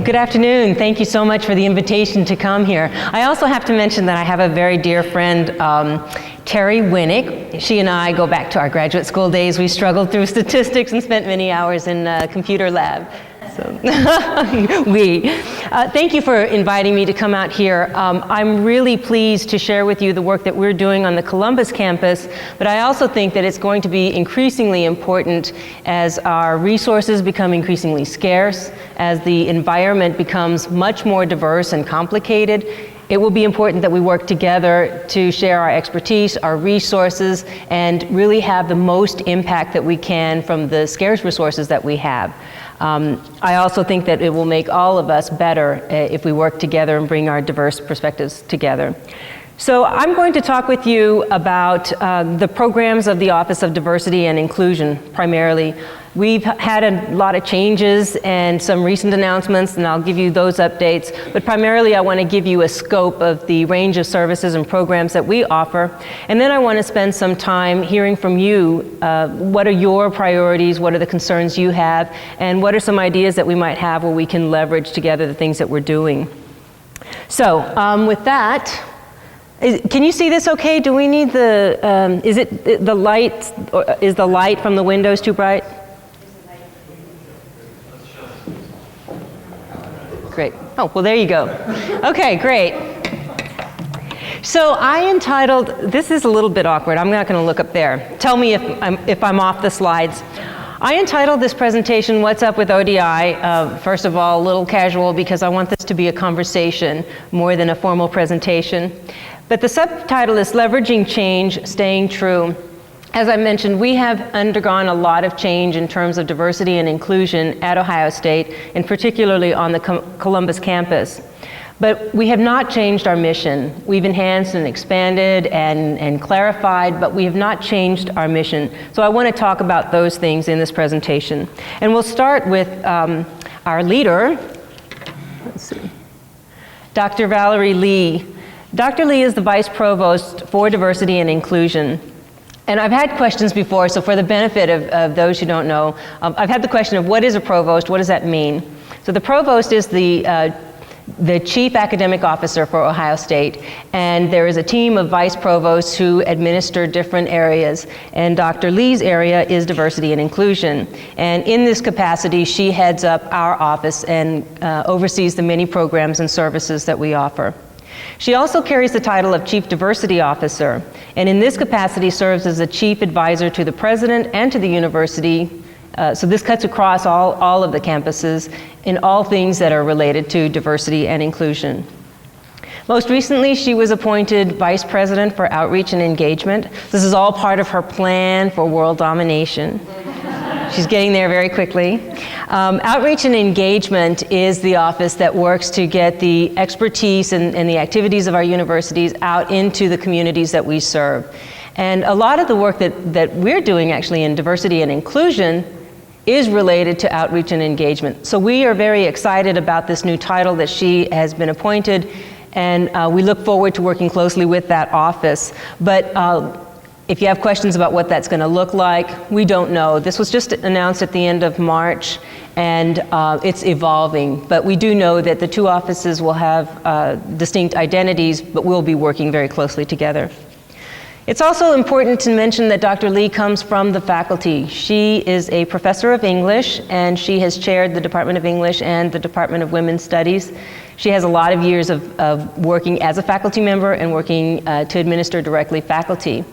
Good afternoon. Thank you so much for the invitation to come here. I also have to mention that I have a very dear friend, Terry Winnick. She and I go back to our graduate school days. We struggled through statistics and spent many hours in a computer lab. Thank you for inviting me to come out here. I'm really pleased to share with you the work that we're doing on the Columbus campus, but I also think that it's going to be increasingly important as our resources become increasingly scarce, as the environment becomes much more diverse and complicated. It will be important that we work together to share our expertise, our resources, and really have the most impact that we can from the scarce resources that we have. I also think that it will make all of us better if we work together and bring our diverse perspectives together. So I'm going to talk with you about the programs of the Office of Diversity and Inclusion, primarily. We've had a lot of changes and some recent announcements, and I'll give you those updates. But primarily, I want to give you a scope of the range of services and programs that we offer. And then I want to spend some time hearing from you. What are your priorities? What are the concerns you have? And what are some ideas that we might have where we can leverage together the things that we're doing? So with that, can you see this okay? Do we need the, is it the light, or is the light from the windows too bright? Great. Oh, well, there you go. Okay, great. So I entitled, this is a little bit awkward. I'm not going to look up there. Tell me if I'm off the slides. I entitled this presentation, What's Up with ODI? First of all, a little casual because I want this to be a conversation more than a formal presentation. But the subtitle is Leveraging Change, Staying True. As I mentioned, we have undergone a lot of change in terms of diversity and inclusion at Ohio State, and particularly on the Columbus campus. But we have not changed our mission. We've enhanced and expanded and clarified, but we have not changed our mission. So I want to talk about those things in this presentation. And we'll start with our leader, let's see, Dr. Valerie Lee. Dr. Lee is the Vice Provost for Diversity and Inclusion. And I've had questions before, so for the benefit of those who don't know, I've had the question of what is a provost, what does that mean? So the provost is the chief academic officer for Ohio State, and there is a team of vice provosts who administer different areas, and Dr. Lee's area is diversity and inclusion. And in this capacity, she heads up our office and oversees the many programs and services that we offer. She also carries the title of Chief Diversity Officer, and in this capacity serves as a chief advisor to the president and to the university. So this cuts across all of the campuses in all things that are related to diversity and inclusion. Most recently, she was appointed Vice President for Outreach and Engagement. This is all part of her plan for world domination. She's getting there very quickly. Outreach and Engagement is the office that works to get the expertise and the activities of our universities out into the communities that we serve. And a lot of the work that we're doing actually in diversity and inclusion is related to outreach and engagement. So we are very excited about this new title that she has been appointed, and we look forward to working closely with that office. But if you have questions about what that's going to look like, we don't know. This was just announced at the end of March, and it's evolving. But we do know that the two offices will have distinct identities, but we'll be working very closely together. It's also important to mention that Dr. Lee comes from the faculty. She is a professor of English, and she has chaired the Department of English and the Department of Women's Studies. She has a lot of years of working as a faculty member and working to administer directly faculty.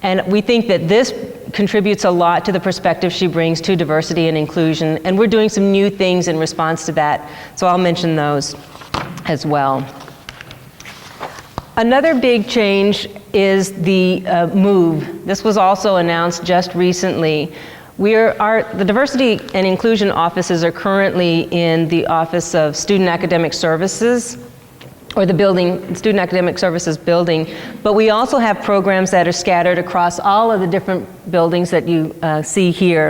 And we think that this contributes a lot to the perspective she brings to diversity and inclusion, and we're doing some new things in response to that, so I'll mention those as well. Another big change is the move. This was also announced just recently. The diversity and inclusion offices are currently in the Office of Student Academic Services, or the building, Student Academic Services building, but we also have programs that are scattered across all of the different buildings that you see here,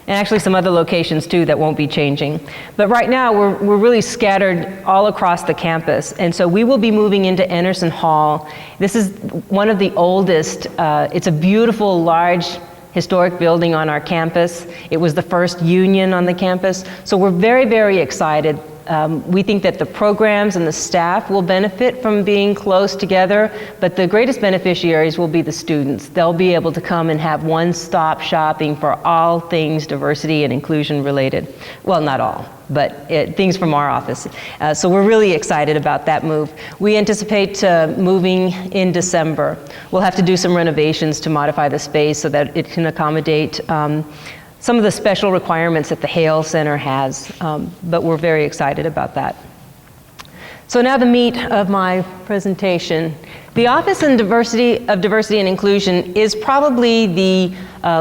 and actually some other locations too that won't be changing. But right now we're really scattered all across the campus, and so we will be moving into Anderson Hall. This is one of the oldest, it's a beautiful, large, historic building on our campus. It was the first union on the campus, so we're very, very excited We think that the programs and the staff will benefit from being close together, but the greatest beneficiaries will be the students. They'll be able to come and have one-stop shopping for all things diversity and inclusion related. Well, not all, but things from our office. So we're really excited about that move. We anticipate moving in December. We'll have to do some renovations to modify the space so that it can accommodate some of the special requirements that the Hale Center has, but we're very excited about that. So now the meat of my presentation. The Office of Diversity and Inclusion is probably the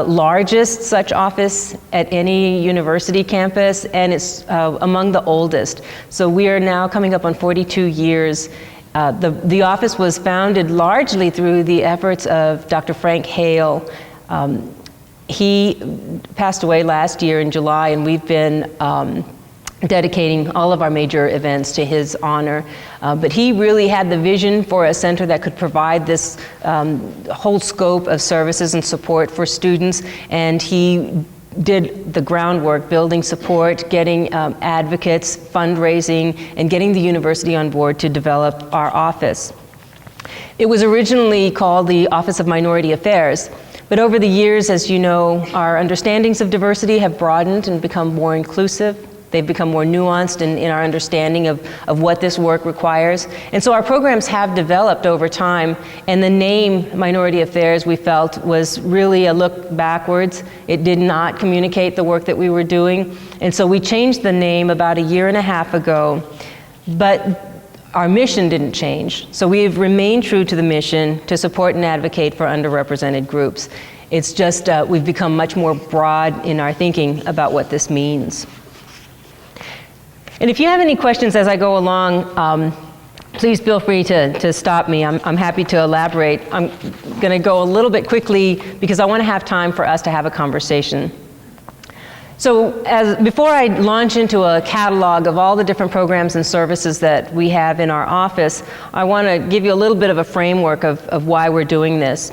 largest such office at any university campus, and it's among the oldest. So we are now coming up on 42 years. The office was founded largely through the efforts of Dr. Frank Hale. He passed away last year in July, and we've been dedicating all of our major events to his honor. But he really had the vision for a center that could provide this whole scope of services and support for students, and he did the groundwork, building support, getting advocates, fundraising, and getting the university on board to develop our office. It was originally called the Office of Minority Affairs. But over the years, as you know, our understandings of diversity have broadened and become more inclusive. They've become more nuanced in our understanding of what this work requires. And so our programs have developed over time, and the name Minority Affairs, we felt, was really a look backwards. It did not communicate the work that we were doing. And so we changed the name about 1.5 years ago. But our mission didn't change. So we've remained true to the mission to support and advocate for underrepresented groups. It's just we've become much more broad in our thinking about what this means. And if you have any questions as I go along, please feel free to stop me. I'm happy to elaborate. I'm going to go a little bit quickly because I want to have time for us to have a conversation. So before I launch into a catalog of all the different programs and services that we have in our office, I want to give you a little bit of a framework of why we're doing this.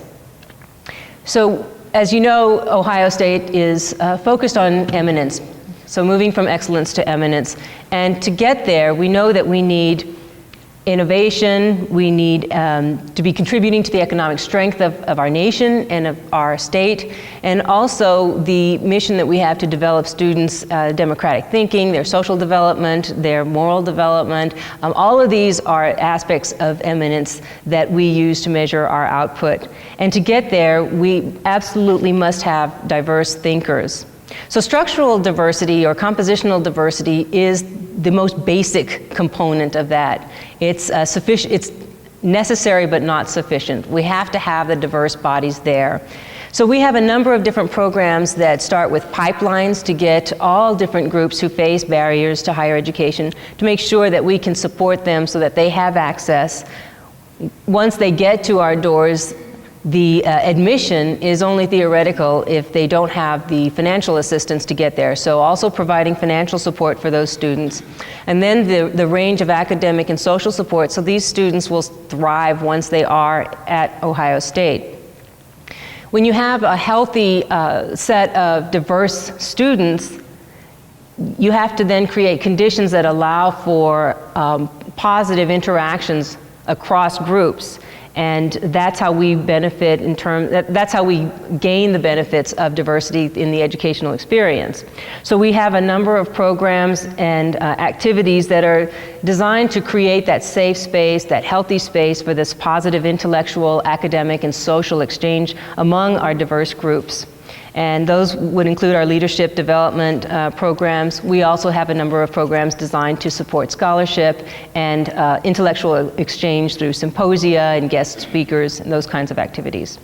So as you know, Ohio State is focused on eminence, so moving from excellence to eminence. And to get there, we know that we need innovation, we need to be contributing to the economic strength of our nation and of our state, and also the mission that we have to develop students' democratic thinking, their social development, their moral development. All of these are aspects of eminence that we use to measure our output. And to get there, we absolutely must have diverse thinkers. So structural diversity or compositional diversity is the most basic component of that. It's it's necessary but not sufficient. We have to have the diverse bodies there. So we have a number of different programs that start with pipelines to get all different groups who face barriers to higher education to make sure that we can support them so that they have access. Once they get to our doors, the admission is only theoretical if they don't have the financial assistance to get there. So also providing financial support for those students. And then the range of academic and social support, so these students will thrive once they are at Ohio State. When you have a healthy set of diverse students, you have to then create conditions that allow for positive interactions across groups. And that's how we benefit that's how we gain the benefits of diversity in the educational experience. So we have a number of programs and activities that are designed to create that safe space, that healthy space for this positive intellectual, academic, and social exchange among our diverse groups. And those would include our leadership development programs. We also have a number of programs designed to support scholarship and intellectual exchange through symposia and guest speakers and those kinds of activities.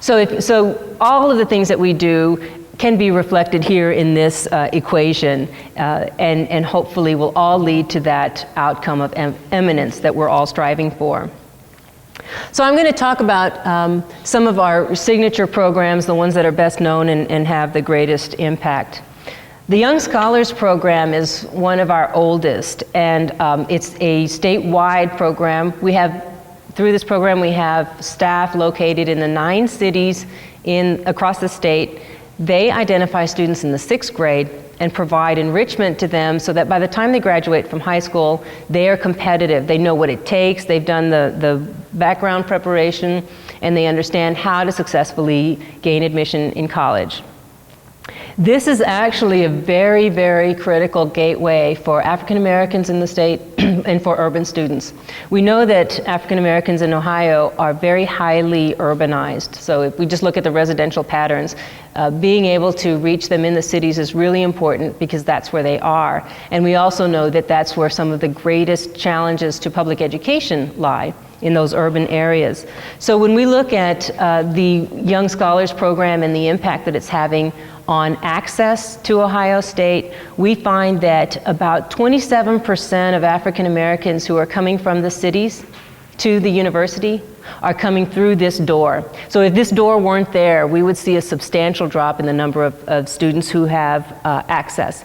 So all of the things that we do can be reflected here in this equation and hopefully will all lead to that outcome of eminence that we're all striving for. So I'm going to talk about some of our signature programs, the ones that are best known and have the greatest impact. The Young Scholars Program is one of our oldest, and it's a statewide program. Through this program, we have staff located in the 9 cities across the state They identify students in the 6th grade and provide enrichment to them so that by the time they graduate from high school, they are competitive. They know what it takes, they've done the background preparation, and they understand how to successfully gain admission in college. This is actually a very, very critical gateway for African Americans in the state and for urban students. We know that African Americans in Ohio are very highly urbanized. So if we just look at the residential patterns, being able to reach them in the cities is really important because that's where they are. And we also know that that's where some of the greatest challenges to public education lie, in those urban areas. So when we look at the Young Scholars Program and the impact that it's having on access to Ohio State, we find that about 27% of African Americans who are coming from the cities to the university are coming through this door. So if this door weren't there, we would see a substantial drop in the number of students who have access.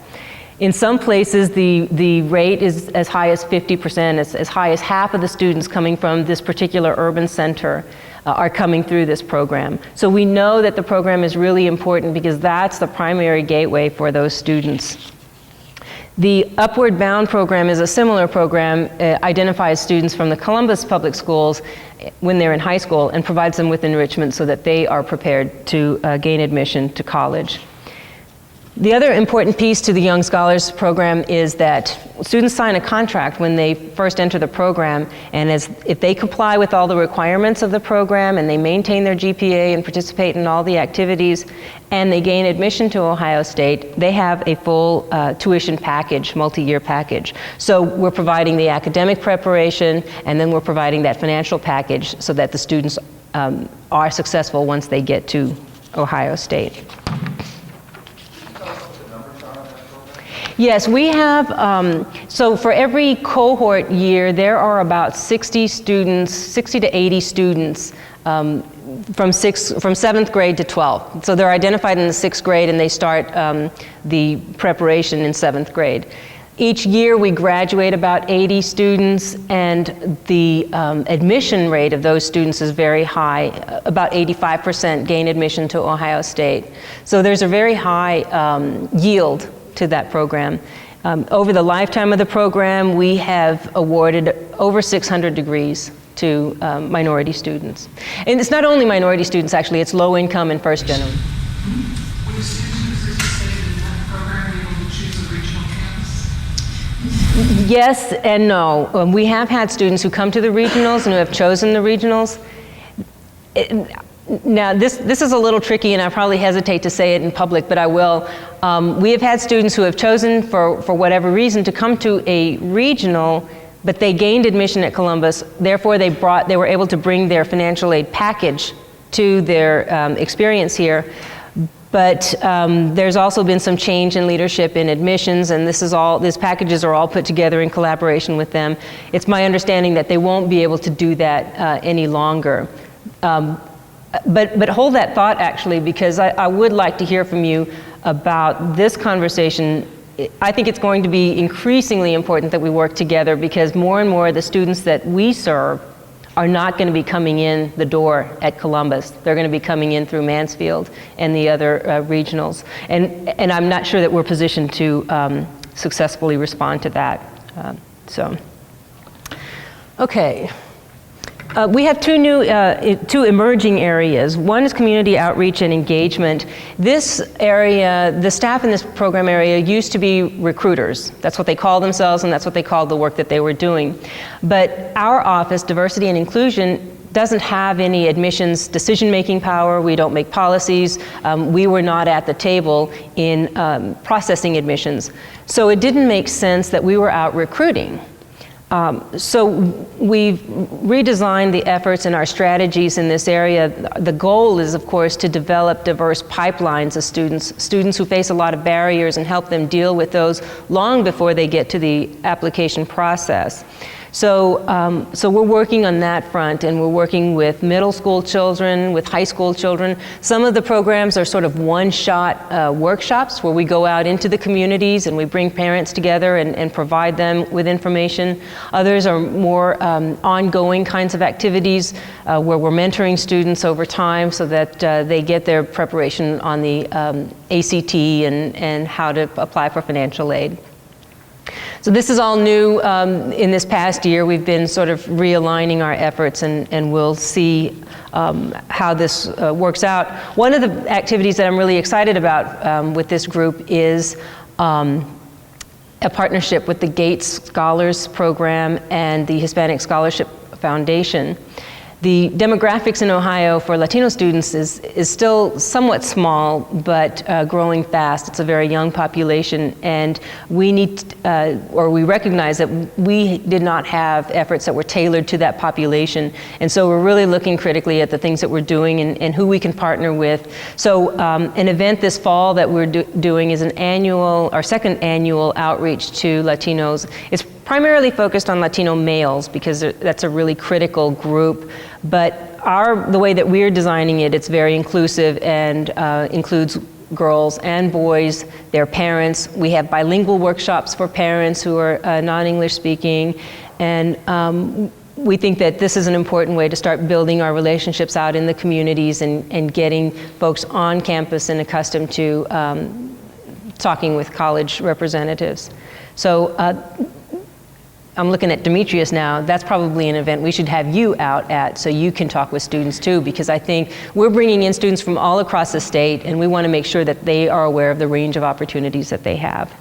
In some places, the rate is as high as 50%, as high as half of the students coming from this particular urban center are coming through this program. So we know that the program is really important because that's the primary gateway for those students. The Upward Bound program is a similar program, identifies students from the Columbus Public Schools when they're in high school and provides them with enrichment so that they are prepared to gain admission to college. The other important piece to the Young Scholars Program is that students sign a contract when they first enter the program, and if they comply with all the requirements of the program and they maintain their GPA and participate in all the activities and they gain admission to Ohio State, they have a full tuition package, multi-year package. So we're providing the academic preparation and then we're providing that financial package so that the students are successful once they get to Ohio State. Yes, we have, so for every cohort year, there are about 60 students, 60 to 80 students from 7th grade to 12th. So they're identified in the 6th grade and they start the preparation in 7th grade. Each year we graduate about 80 students, and the admission rate of those students is very high. About 85% gain admission to Ohio State. So there's a very high yield to that program. Over the lifetime of the program, we have awarded over 600 degrees to minority students. And it's not only minority students, actually, it's low income and first generation. Would the students who participated in that program be able to choose a regional campus? Yes and no. We have had students who come to the regionals and who have chosen the regionals. Now, this is a little tricky, and I probably hesitate to say it in public, but I will. We have had students who have chosen, for whatever reason, to come to a regional, but they gained admission at Columbus. Therefore, they were able to bring their financial aid package to their experience here. But there's also been some change in leadership in admissions, and these packages are all put together in collaboration with them. It's my understanding that they won't be able to do that any longer. But hold that thought, actually, because I would like to hear from you about this conversation. I think it's going to be increasingly important that we work together because more and more of the students that we serve are not going to be coming in the door at Columbus. They're going to be coming in through Mansfield and the other regionals. And I'm not sure that we're positioned to successfully respond to that. Okay. We have two emerging areas. One is community outreach and engagement. This area, the staff in this program area used to be recruiters. That's what they called themselves, and that's what they called the work that they were doing. But our office, Diversity and Inclusion, doesn't have any admissions decision-making power. We don't make policies. We were not at the table in processing admissions. So it didn't make sense that we were out recruiting. So we've redesigned the efforts and our strategies in this area. The goal is, of course, to develop diverse pipelines of students who face a lot of barriers and help them deal with those long before they get to the application process. So we're working on that front, and we're working with middle school children, with high school children. Some of the programs are sort of one-shot workshops where we go out into the communities and we bring parents together and provide them with information. Others are more ongoing kinds of activities where we're mentoring students over time so that they get their preparation on the ACT and how to apply for financial aid. So this is all new in this past year. We've been sort of realigning our efforts, and we'll see how this works out. One of the activities that I'm really excited about with this group is a partnership with the Gates Scholars Program and the Hispanic Scholarship Foundation. The demographics in Ohio for Latino students is still somewhat small, but growing fast. It's a very young population, and we need, or we recognize that we did not have efforts that were tailored to that population. And so we're really looking critically at the things that we're doing and who we can partner with. So an event this fall that we're doing is our second annual outreach to Latinos. It's primarily focused on Latino males because that's a really critical group, but the way that we're designing it, it's very inclusive and includes girls and boys, their parents. We have bilingual workshops for parents who are non-English speaking, and we think that this is an important way to start building our relationships out in the communities and getting folks on campus and accustomed to talking with college representatives. So I'm looking at Demetrius now. That's probably an event we should have you out at so you can talk with students too, because I think we're bringing in students from all across the state, and we want to make sure that they are aware of the range of opportunities that they have.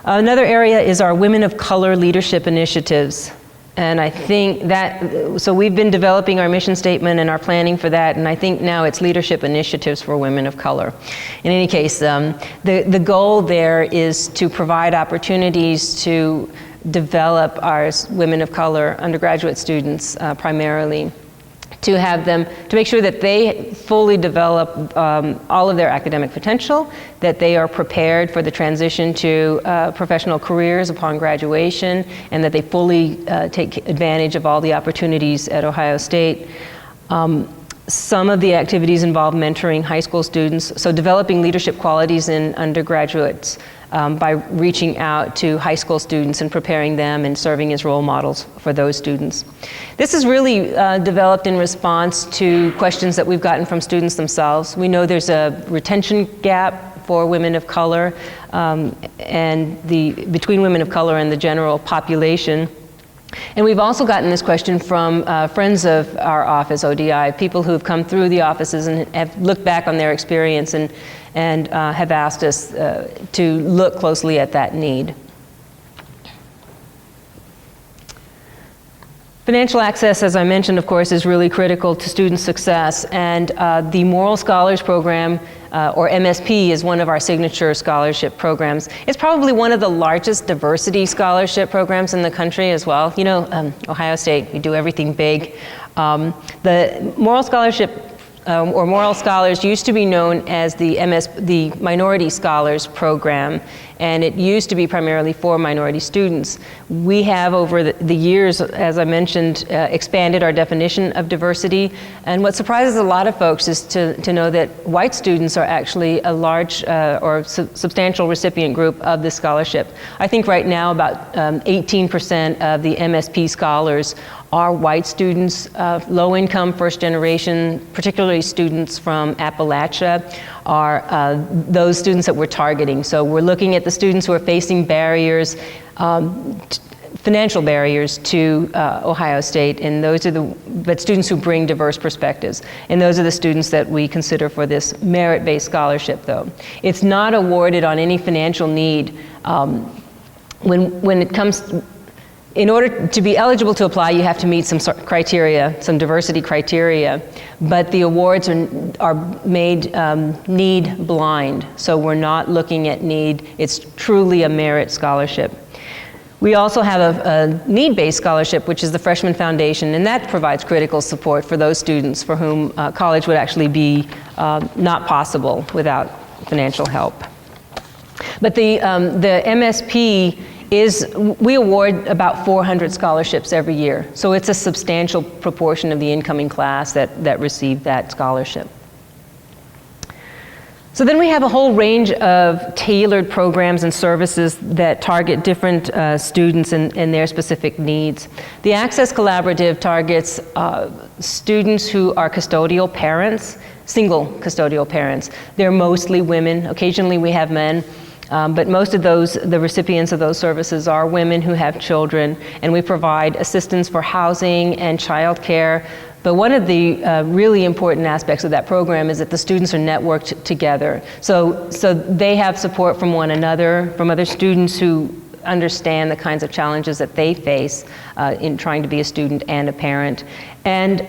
Another area is our Women of Color leadership initiatives. And I think that, so we've been developing our mission statement and our planning for that, and I think now it's leadership initiatives for women of color. In any case, the goal there is to provide opportunities to develop our women of color undergraduate students primarily, to have them, to make sure that they fully develop all of their academic potential, that they are prepared for the transition to professional careers upon graduation, and that they fully take advantage of all the opportunities at Ohio State. Some of the activities involve mentoring high school students, so developing leadership qualities in undergraduates by reaching out to high school students and preparing them and serving as role models for those students. This is really developed in response to questions that we've gotten from students themselves. We know there's a retention gap for women of color and between women of color and the general population. And we've also gotten this question from friends of our office, ODI, people who have come through the offices and have looked back on their experience and have asked us to look closely at that need. Financial access, as I mentioned, of course, is really critical to student success, and the Moral Scholars Program, or MSP, is one of our signature scholarship programs. It's probably one of the largest diversity scholarship programs in the country as well. You know, Ohio State, we do everything big. The Moral Scholarship or Moral Scholars used to be known as the Minority Scholars Program, and it used to be primarily for minority students. We have, over the years, as I mentioned, expanded our definition of diversity, and what surprises a lot of folks is to know that white students are actually a large or substantial recipient group of this scholarship. I think right now about 18% of the MSP scholars are white students, low income, first generation, particularly students from Appalachia, are those students that we're targeting. So we're looking at the students who are facing barriers, financial barriers to Ohio State, and those are but students who bring diverse perspectives. And those are the students that we consider for this merit-based scholarship, though. It's not awarded on any financial need. When it comes, in order to be eligible to apply, you have to meet some criteria, some diversity criteria, but the awards are made need blind, so we're not looking at need. It's truly a merit scholarship. We also have a need-based scholarship, which is the Freshman Foundation, and that provides critical support for those students for whom college would actually be not possible without financial help. But the MSP we award about 400 scholarships every year. So it's a substantial proportion of the incoming class that received that scholarship. So then we have a whole range of tailored programs and services that target different students and their specific needs. The Access Collaborative targets students who are custodial parents, single custodial parents. They're mostly women. Occasionally we have men, but most of the recipients of those services are women who have children, and we provide assistance for housing and childcare. But one of the really important aspects of that program is that the students are networked together. So they have support from one another, from other students who understand the kinds of challenges that they face in trying to be a student and a parent. And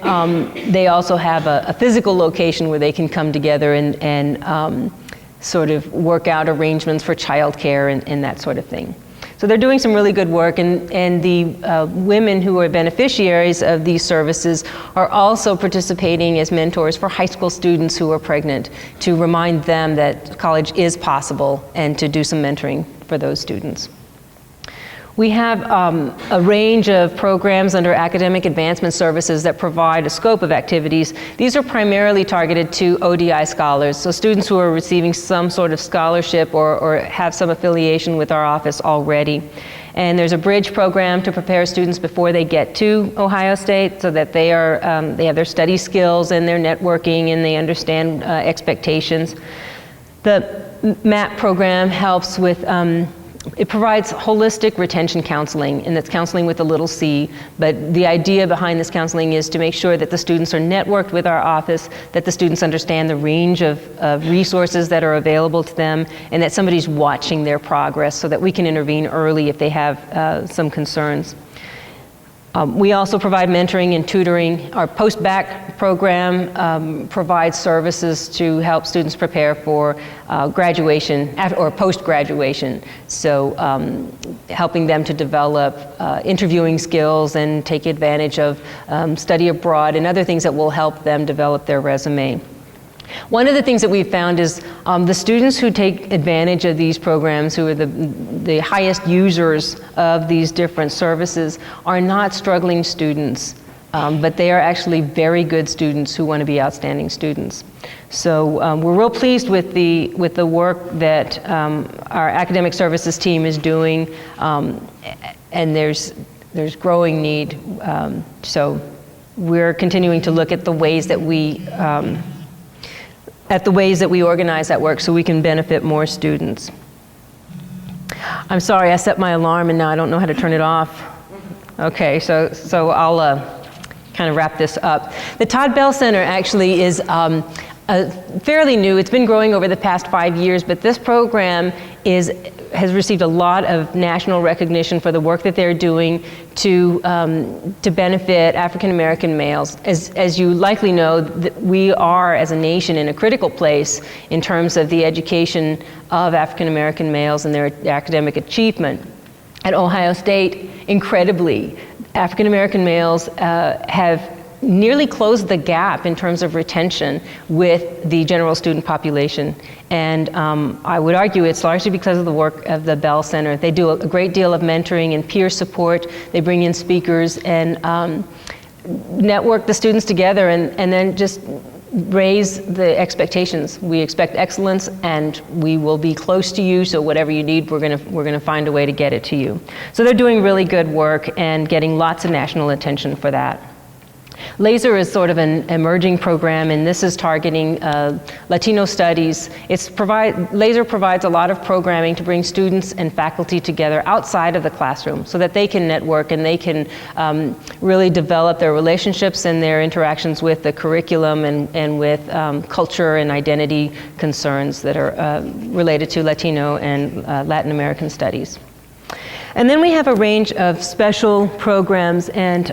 they also have a physical location where they can come together and sort of work out arrangements for childcare and that sort of thing. So they're doing some really good work, and the women who are beneficiaries of these services are also participating as mentors for high school students who are pregnant, to remind them that college is possible and to do some mentoring for those students. We have a range of programs under academic advancement services that provide a scope of activities. These are primarily targeted to ODI scholars, so students who are receiving some sort of scholarship or have some affiliation with our office already. And there's a bridge program to prepare students before they get to Ohio State, so that they have their study skills and their networking and they understand expectations. The MAP program helps with it provides holistic retention counseling, and that's counseling with a little c, but the idea behind this counseling is to make sure that the students are networked with our office, that the students understand the range of resources that are available to them, and that somebody's watching their progress so that we can intervene early if they have some concerns. We also provide mentoring and tutoring. Our post-bac program provides services to help students prepare for graduation or post-graduation. So helping them to develop interviewing skills and take advantage of study abroad and other things that will help them develop their resume. One of the things that we've found is the students who take advantage of these programs, who are the highest users of these different services, are not struggling students, but they are actually very good students who want to be outstanding students. So we're real pleased with the work that our academic services team is doing, and there's growing need. So we're continuing to look at the ways that we organize that work so we can benefit more students. I'm sorry, I set my alarm and now I don't know how to turn it off. Okay, so I'll kind of wrap this up. The Todd Bell Center actually is fairly new. It's been growing over the past 5 years, but this program has received a lot of national recognition for the work that they're doing to benefit African American males. As you likely know, we are, as a nation, in a critical place in terms of the education of African American males and their academic achievement. At Ohio State, incredibly, African American males have nearly closed the gap in terms of retention with the general student population. And I would argue it's largely because of the work of the Bell Center. They do a great deal of mentoring and peer support. They bring in speakers and network the students together and then just raise the expectations. We expect excellence and we will be close to you, so whatever you need, we're gonna find a way to get it to you. So they're doing really good work and getting lots of national attention for that. LASER is sort of an emerging program, and this is targeting Latino studies. LASER provides a lot of programming to bring students and faculty together outside of the classroom so that they can network and they can really develop their relationships and their interactions with the curriculum and with culture and identity concerns that are related to Latino and Latin American studies. And then we have a range of special programs, and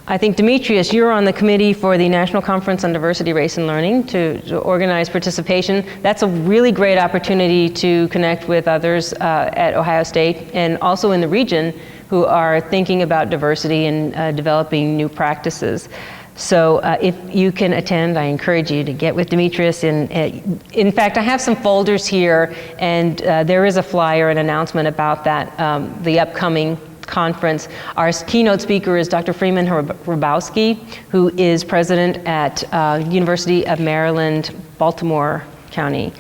I think, Demetrius, you're on the committee for the National Conference on Diversity, Race, and Learning to organize participation. That's a really great opportunity to connect with others at Ohio State and also in the region who are thinking about diversity and developing new practices. So if you can attend, I encourage you to get with Demetrius. In fact, I have some folders here, and there is a flyer, an announcement about that, the upcoming conference. Our keynote speaker is Dr. Freeman Hrabowski, who is president at University of Maryland, Baltimore County.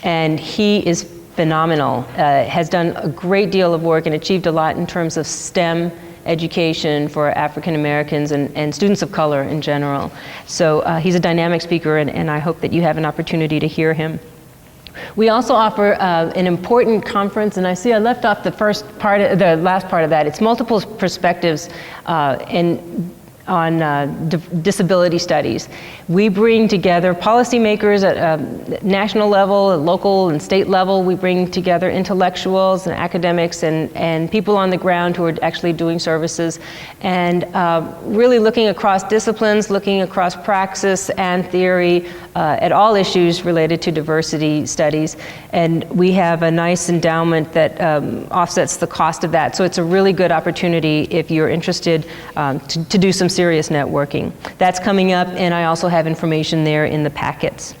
And he is phenomenal, has done a great deal of work and achieved a lot in terms of STEM education for African Americans and students of color in general. So he's a dynamic speaker, and I hope that you have an opportunity to hear him. We also offer an important conference, and I see I left off the last part of that. It's multiple perspectives on disability studies. We bring together policymakers at national level, local and state level. We bring together intellectuals and academics and people on the ground who are actually doing services, and really looking across disciplines, looking across praxis and theory at all issues related to diversity studies. And we have a nice endowment that offsets the cost of that. So it's a really good opportunity if you're interested to do some serious networking. That's coming up, and I also have information there in the packets.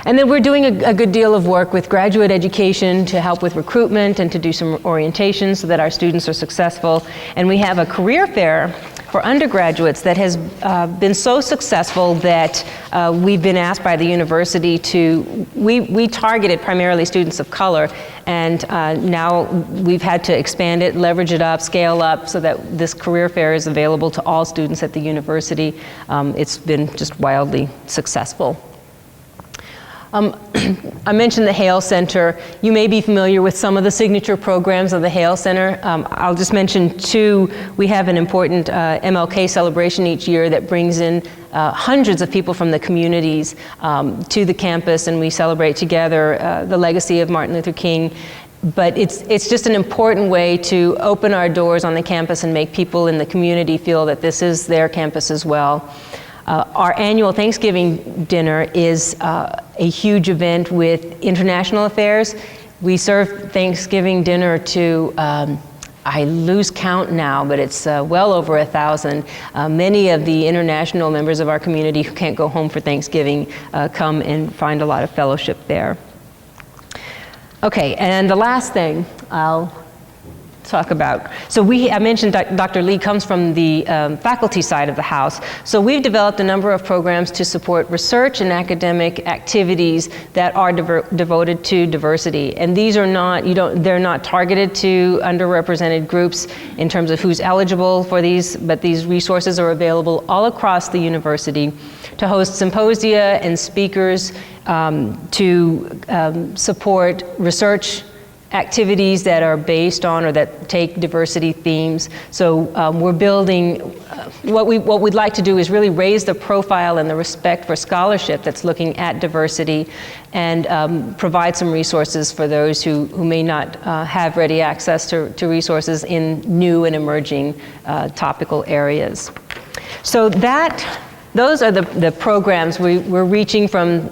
And then we're doing a good deal of work with graduate education to help with recruitment and to do some orientation so that our students are successful. And we have a career fair for undergraduates that has been so successful that we've been asked by the university we targeted primarily students of color, and now we've had to expand it, leverage it up, scale up so that this career fair is available to all students at the university. It's been just wildly successful. I mentioned the Hale Center. You may be familiar with some of the signature programs of the Hale Center. I'll just mention two. We have an important MLK celebration each year that brings in hundreds of people from the communities to the campus, and we celebrate together the legacy of Martin Luther King. But it's just an important way to open our doors on the campus and make people in the community feel that this is their campus as well. Our annual Thanksgiving dinner is a huge event with international affairs. We serve Thanksgiving dinner to, I lose count now, but it's well over 1,000. Many of the international members of our community who can't go home for Thanksgiving come and find a lot of fellowship there. Okay, and the last thing I'll talk about. So I mentioned Dr. Lee comes from the faculty side of the house. So we've developed a number of programs to support research and academic activities that are devoted to diversity. And these are not, they're not targeted to underrepresented groups in terms of who's eligible for these, but these resources are available all across the university to host symposia and speakers to support research activities that are based on or that take diversity themes. So we're building, what we'd like to do is really raise the profile and the respect for scholarship that's looking at diversity, and provide some resources for those who may not have ready access to resources in new and emerging topical areas. So those are the programs. We're reaching from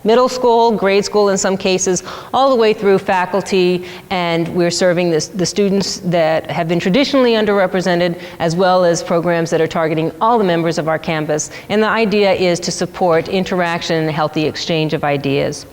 middle school, grade school in some cases, all the way through faculty, and we're serving the students that have been traditionally underrepresented, as well as programs that are targeting all the members of our campus. And the idea is to support interaction and healthy exchange of ideas.